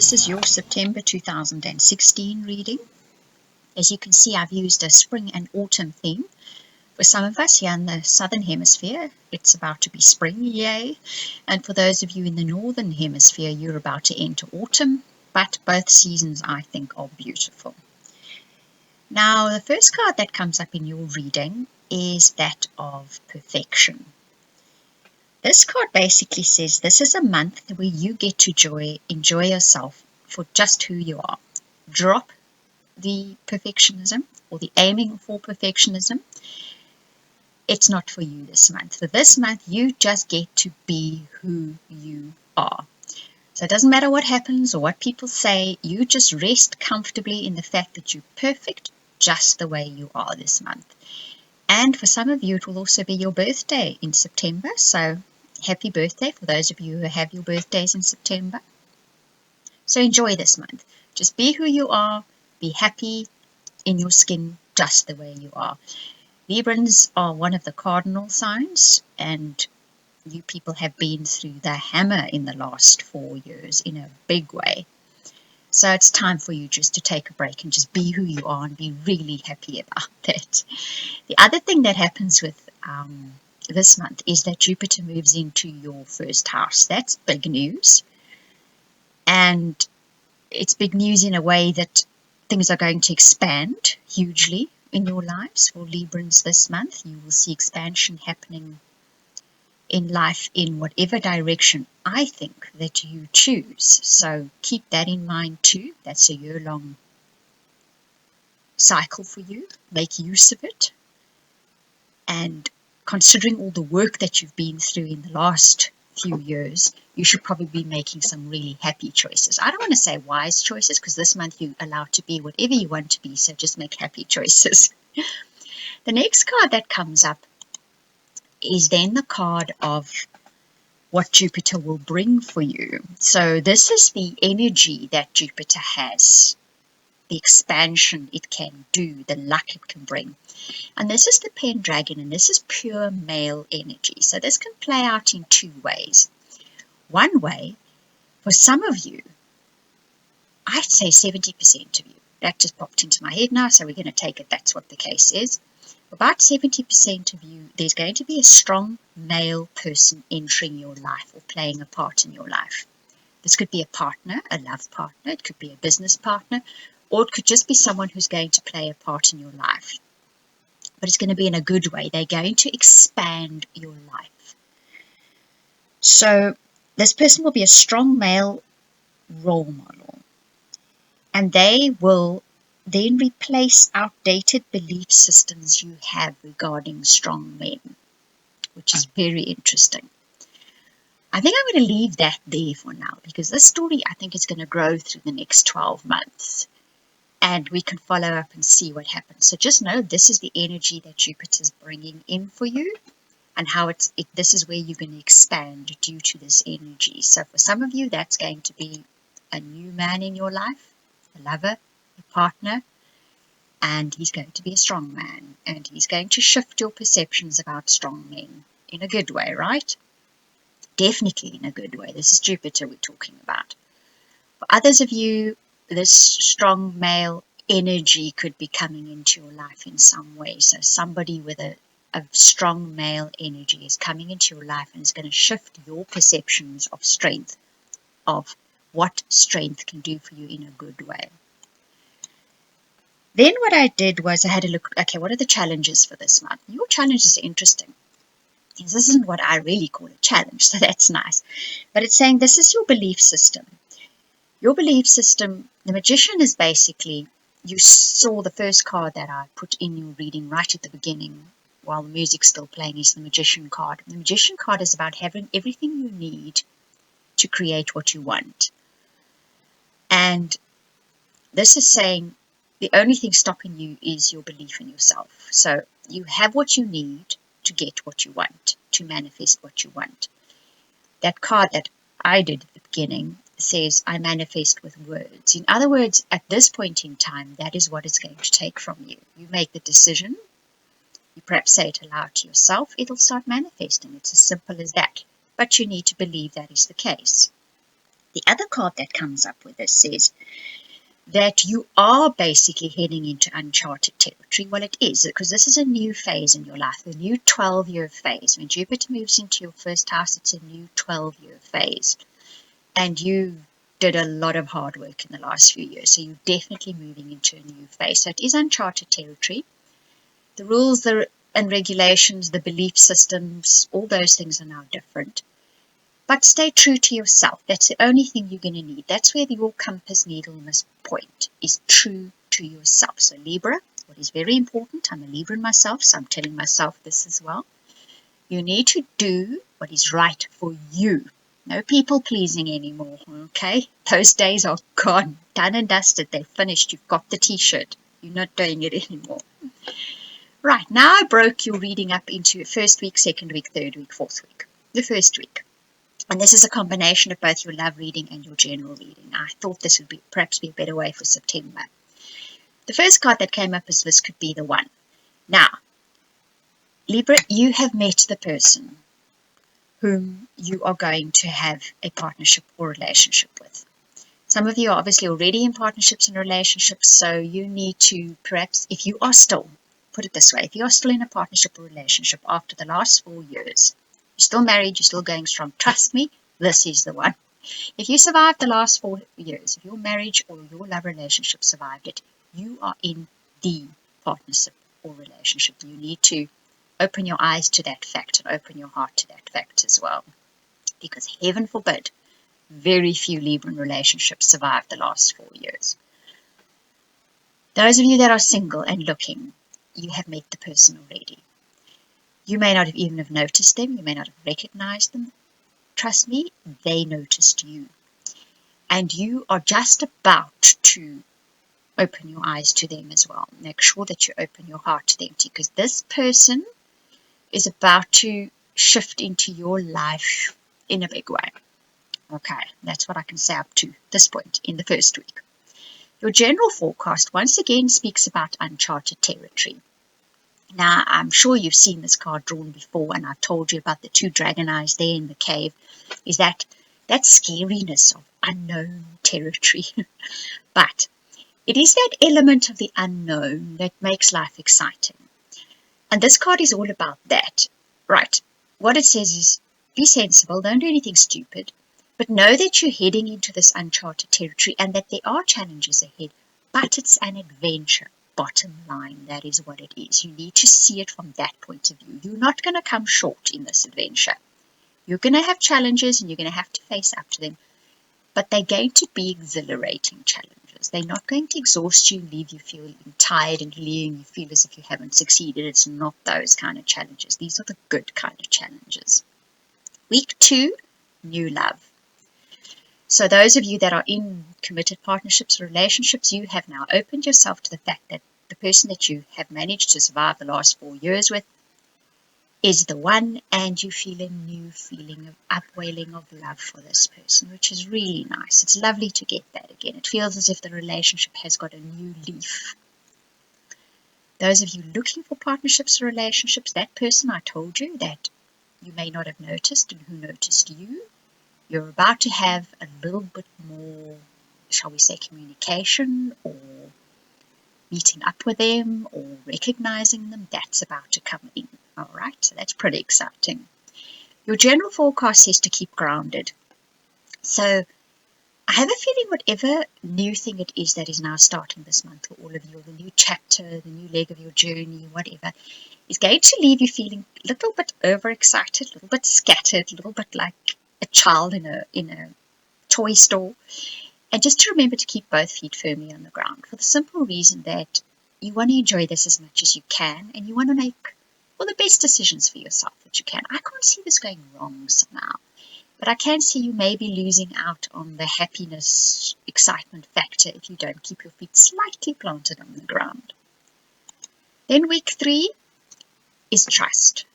This is your September 2016 reading. As you can see, I've used a spring and autumn theme. For some of us here in the southern hemisphere, it's about to be spring, yay. And for those of you in the northern hemisphere, you're about to enter autumn. But both seasons, I think, are beautiful. Now, the first card that comes up in your reading is that of perfection. This card basically says this is a month where you get to enjoy yourself for just who you are. Drop the perfectionism or the aiming for perfectionism. It's not for you this month. For this month, you just get to be who you are. So it doesn't matter what happens or what people say, you just rest comfortably in the fact that you're perfect just the way you are this month. And for some of you, it will also be your birthday in September. So happy birthday for those of you who have your birthdays in September. So enjoy this month. Just be who you are. Be happy in your skin just the way you are. Librans are one of the cardinal signs, and you people have been through the hammer in the last 4 years in a big way. So it's time for you just to take a break and just be who you are and be really happy about that. The other thing that happens with this month is that Jupiter moves into your first house. That's big news. And it's big news in a way that things are going to expand hugely in your lives. For Librans this month, you will see expansion happening in life in whatever direction I think that you choose. So keep that in mind too. That's a year-long cycle for you. Make use of it. And considering all the work that you've been through in the last few years, you should probably be making some really happy choices. I don't want to say wise choices, because this month you're allowed to be whatever you want to be, so just make happy choices. The next card that comes up is then the card of what Jupiter will bring for you. So this is the energy that Jupiter has, the expansion it can do, the luck it can bring. And this is the Pendragon, and this is pure male energy. So this can play out in two ways. One way, for some of you, I'd say 70% of you. That just popped into my head now, so we're going to take it that's what the case is. About 70% of you, there's going to be a strong male person entering your life or playing a part in your life. This could be a partner, a love partner, it could be a business partner, or it could just be someone who's going to play a part in your life. But it's going to be in a good way. They're going to expand your life. So this person will be a strong male role model. And they will then replace outdated belief systems you have regarding strong men, which is very interesting. I think I'm going to leave that there for now, because this story I think is going to grow through the next 12 months. And we can follow up and see what happens. So just know this is the energy that Jupiter's bringing in for you, and how this is where you're going to expand due to this energy. So for some of you, that's going to be a new man in your life, a lover, a partner, and he's going to be a strong man, and he's going to shift your perceptions about strong men in a good way, right? Definitely in a good way. This is Jupiter we're talking about. For others of you, this strong male energy could be coming into your life in some way. So somebody with a strong male energy is coming into your life and is going to shift your perceptions of strength, of what strength can do for you in a good way. Then what I did was I had a look, okay, what are the challenges for this month? Your challenges are interesting. This isn't what I really call a challenge, so that's nice. But it's saying this is your belief system. Your belief system, the Magician is basically, you saw the first card that I put in your reading right at the beginning while the music's still playing is the Magician card. The Magician card is about having everything you need to create what you want. And this is saying the only thing stopping you is your belief in yourself. So you have what you need to get what you want, to manifest what you want. That card that I did at the beginning says, I manifest with words. In other words, at this point in time, that is what it's going to take from you. You make the decision, you perhaps say it aloud to yourself, it'll start manifesting. It's as simple as that. But you need to believe that is the case. The other card that comes up with this says that you are basically heading into uncharted territory. Well, it is, because this is a new phase in your life, a new 12-year phase. When Jupiter moves into your first house, it's a new 12-year phase. And you did a lot of hard work in the last few years, so you're definitely moving into a new phase. So it is uncharted territory. The rules and regulations, the belief systems, all those things are now different. But stay true to yourself. That's the only thing you're going to need. That's where your compass needle must point, is true to yourself. So Libra, what is very important, I'm a Libra myself, so I'm telling myself this as well. You need to do what is right for you. No people pleasing anymore, okay? Those days are gone, done and dusted. They're finished. You've got the t-shirt. You're not doing it anymore. Right, now I broke your reading up into first week, second week, third week, fourth week. The first week. And this is a combination of both your love reading and your general reading. I thought this would perhaps be a better way for September. The first card that came up is this could be the one. Now, Libra, you have met the person whom you are going to have a partnership or relationship with. Some of you are obviously already in partnerships and relationships, so you need to perhaps, if you are still, put it this way, if you are still in a partnership or relationship after the last 4 years, you're still married, you're still going strong, trust me, this is the one. If you survived the last 4 years, if your marriage or your love relationship survived it, you are in the partnership or relationship. You need to open your eyes to that fact and open your heart to that fact as well. Because heaven forbid, very few Libran relationships survive the last 4 years. Those of you that are single and looking, you have met the person already. You may not have even have noticed them. You may not have recognized them. Trust me, they noticed you. And you are just about to open your eyes to them as well. Make sure that you open your heart to them too, because this person is about to shift into your life in a big way. Okay, that's what I can say up to this point in the first week. Your general forecast once again speaks about uncharted territory. Now, I'm sure you've seen this card drawn before, and I've told you about the 2 dragon eyes there in the cave, is that scariness of unknown territory. But it is that element of the unknown that makes life exciting. And this card is all about that. Right, what it says is, be sensible, don't do anything stupid, but know that you're heading into this uncharted territory and that there are challenges ahead, but it's an adventure. Bottom line, that is what it is. You need to see it from that point of view. You're not going to come short in this adventure. You're going to have challenges and you're going to have to face up to them, but they're going to be exhilarating challenges. They're not going to exhaust you and leave you feeling tired and leaving you feel as if you haven't succeeded. It's not those kind of challenges. These are the good kind of challenges. Week 2, new love. So those of you that are in committed partnerships or relationships, you have now opened yourself to the fact that the person that you have managed to survive the last 4 years with is the one, and you feel a new feeling of upwelling of love for this person, which is really nice. It's lovely to get that again. It feels as if the relationship has got a new leaf. Those of you looking for partnerships or relationships, that person I told you that you may not have noticed and who noticed you, you're about to have a little bit more, shall we say, communication or meeting up with them or recognizing them. That's about to come in. All right, so that's pretty exciting. Your general forecast says to keep grounded. So I have a feeling whatever new thing it is that is now starting this month for all of you, or the new chapter, the new leg of your journey, whatever, is going to leave you feeling a little bit overexcited, a little bit scattered, a little bit like a child in a toy store. And just to remember to keep both feet firmly on the ground, for the simple reason that you want to enjoy this as much as you can, and you want to make all the best decisions for yourself that you can. I can't see this going wrong somehow, but I can see you maybe losing out on the happiness, excitement factor if you don't keep your feet slightly planted on the ground. Then week 3 is trust.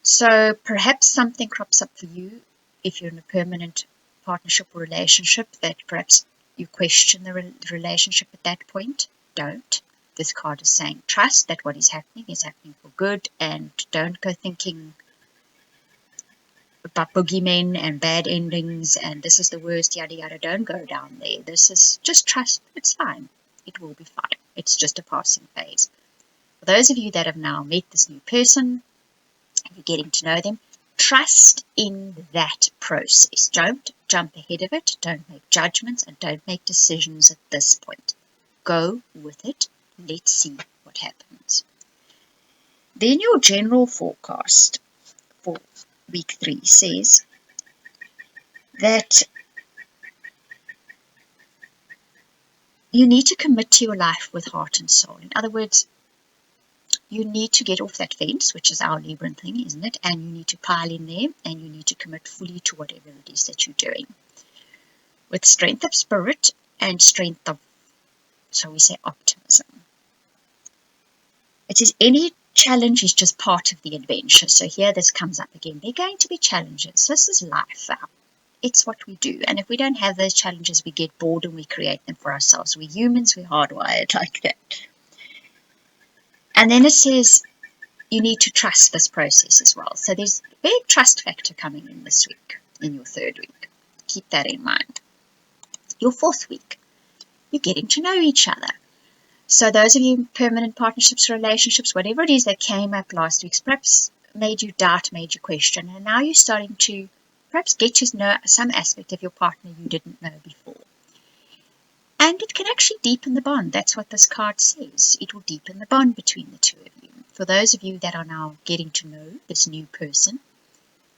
So perhaps something crops up for you if you're in a permanent partnership or relationship that perhaps you question the relationship at that point. Don't. This card is saying trust that what is happening for good, and don't go thinking about boogeymen and bad endings and this is the worst, yada yada. Don't go down there. This is just trust. It's fine. It will be fine. It's just a passing phase. For those of you that have now met this new person and you're getting to know them, trust in that process. Don't jump ahead of it. Don't make judgments and don't make decisions at this point. Go with it. Let's see what happens. Then your general forecast for week 3 says that you need to commit to your life with heart and soul. In other words, you need to get off that fence, which is our Libra thing, isn't it? And you need to pile in there and you need to commit fully to whatever it is that you're doing. With strength of spirit and strength of, shall we say, optimism. It says any challenge is just part of the adventure. So here this comes up again. There are going to be challenges. This is life. It's what we do. And if we don't have those challenges, we get bored and we create them for ourselves. We're humans. We're hardwired like that. And then it says you need to trust this process as well. So there's a big trust factor coming in this week, in your 3rd week. Keep that in mind. Your 4th week, you're getting to know each other. So those of you in permanent partnerships, relationships, whatever it is that came up last week, perhaps made you doubt, made you question, and now you're starting to perhaps get to know some aspect of your partner you didn't know before. And it can actually deepen the bond. That's what this card says. It will deepen the bond between the two of you. For those of you that are now getting to know this new person,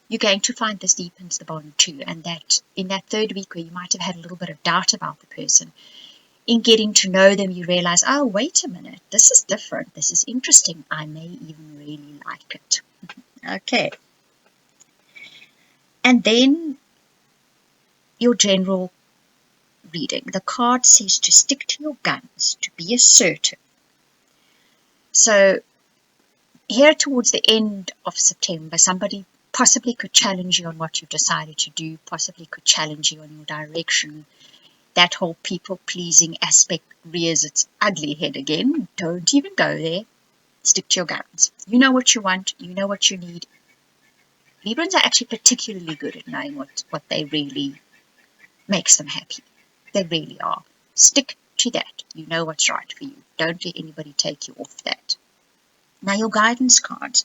you're going to find this deepens the bond too. And that in that 3rd week where you might have had a little bit of doubt about the person, in getting to know them, you realize, oh, wait a minute, this is different. This is interesting. I may even really like it. Okay. And then your general reading. The card says to stick to your guns, to be assertive. So here towards the end of September, somebody possibly could challenge you on what you've decided to do, possibly could challenge you on your direction. That whole people-pleasing aspect rears its ugly head again. Don't even go there. Stick to your guns. You know what you want. You know what you need. Librans are actually particularly good at knowing what they really makes them happy. They really are. Stick to that. You know what's right for you. Don't let anybody take you off that. Now your guidance cards.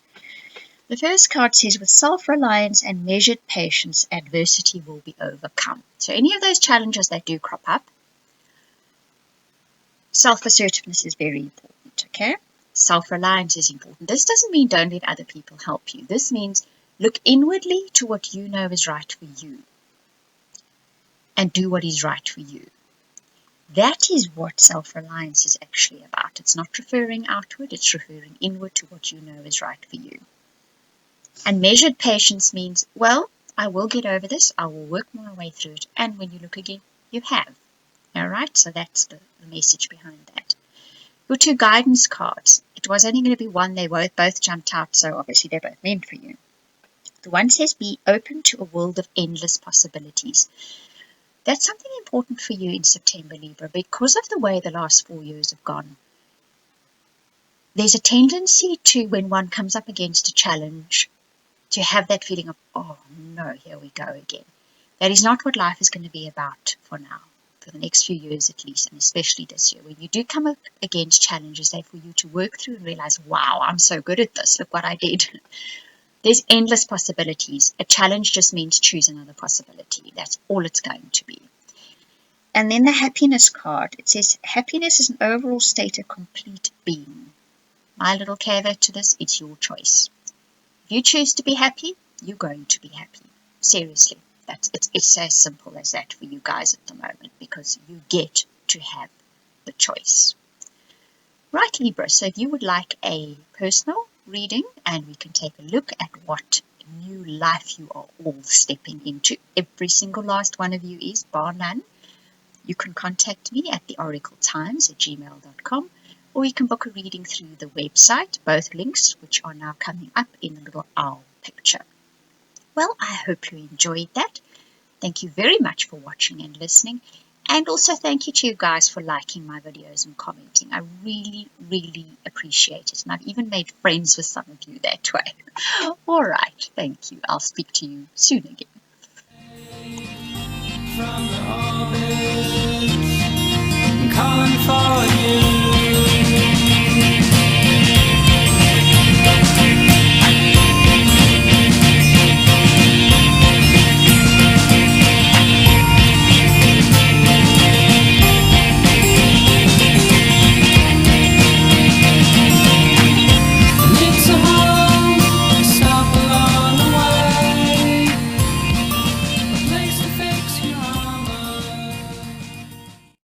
The first card says, with self-reliance and measured patience, adversity will be overcome. So any of those challenges that do crop up, self-assertiveness is very important, okay? Self-reliance is important. This doesn't mean don't let other people help you. This means look inwardly to what you know is right for you and do what is right for you. That is what self-reliance is actually about. It's not referring outward, it's referring inward to what you know is right for you. And measured patience means, well, I will get over this, I will work my way through it, and when you look again, you have. All right, so that's the message behind that. Your 2 guidance cards, it was only going to be one, they both jumped out, so obviously they're both meant for you. The one says, be open to a world of endless possibilities. That's something important for you in September, Libra, because of the way the last 4 years have gone. There's a tendency to, when one comes up against a challenge, to have that feeling of, oh no, here we go again. That is not what life is going to be about for now, for the next few years at least, and especially this year. When you do come up against challenges, they're for you to work through and realize, wow, I'm so good at this, look what I did. There's endless possibilities. A challenge just means choose another possibility. That's all it's going to be. And then the happiness card, it says, happiness is an overall state of complete being. My little caveat to this, it's your choice. If you choose to be happy, you're going to be happy. Seriously, it's as simple as that for you guys at the moment, because you get to have the choice. Right, Libra, so if you would like a personal reading and we can take a look at what new life you are all stepping into, every single last one of you is, bar none, you can contact me at theoracletimes@gmail.com, or you can book a reading through the website, both links which are now coming up in the little owl picture. Well, I hope you enjoyed that. Thank you very much for watching and listening, And also thank you to you guys for liking my videos and commenting. I really, really appreciate it. And I've even made friends with some of you that way. All right. Thank you. I'll speak to you soon again.